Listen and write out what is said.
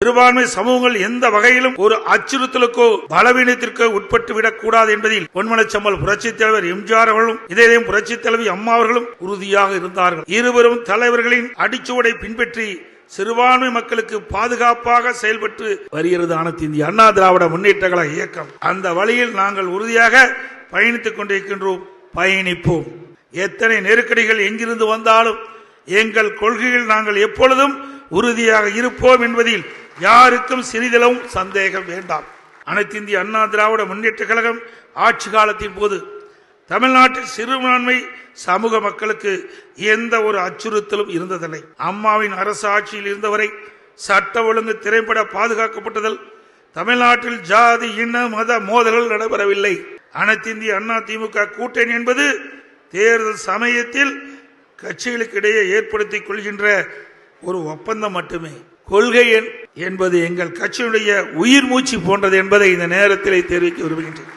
சிறுபான்மை சமூகங்கள் எந்த வகையிலும் ஒரு அச்சுறுத்தலுக்கோ பலவீனத்திற்கோ உட்பட்டு விடக்கூடாது என்பதில் பொன்மனச்செம்மல் புரட்சித் தலைவர் எம்ஜிஆர் அவர்களும் இதயம் புரட்சித் தலைவி அம்மா அவர்களும் உறுதியாக இருந்தார்கள். இருவரும் தலைவர்களின் அடிச்சுவடை பின்பற்றி சிறுபான்மை மக்களுக்கு பாதுகாப்பாக செயல்பட்டு வருகிறது அனைத்து இந்திய அண்ணா திராவிட முன்னேற்ற கழக இயக்கம். அந்த வழியில் நாங்கள் உறுதியாக பயணித்துக் கொண்டிருக்கின்றோம், பயணிப்போம். எத்தனை நெருக்கடிகள் எங்கிருந்து வந்தாலும் எங்கள் கொள்கையில் நாங்கள் எப்பொழுதும் உறுதியாக இருப்போம் என்பதில் யாருக்கும் சிறிதளவும் சந்தேகம் வேண்டாம். அனைத்து இந்திய அண்ணா திராவிட முன்னேற்ற கழகம் ஆட்சி காலத்தின் போது தமிழ்நாட்டில் சிறுபான்மை சமூக மக்களுக்கு எந்த ஒரு அச்சுறுத்தலும் இருந்ததில்லை. அம்மாவின் அரசு ஆட்சியில் இருந்தவரை சட்ட ஒழுங்கு திரைப்பட பாதுகாக்கப்பட்டதில் தமிழ்நாட்டில் ஜாதி இன மத மோதல்கள் நடைபெறவில்லை. அனைத்து இந்திய அண்ணா திமுக கூட்டணி என்பது தேர்தல் சமயத்தில் கட்சிகளுக்கு இடையே ஏற்படுத்திக் கொள்கின்ற ஒரு ஒப்பந்தம் மட்டுமே. கொள்கை என்பது எங்கள் கட்சியினுடைய உயிர் மூச்சு போன்றது என்பதை இந்த நேரத்தில் தெரிவிக்க விரும்புகின்றேன்.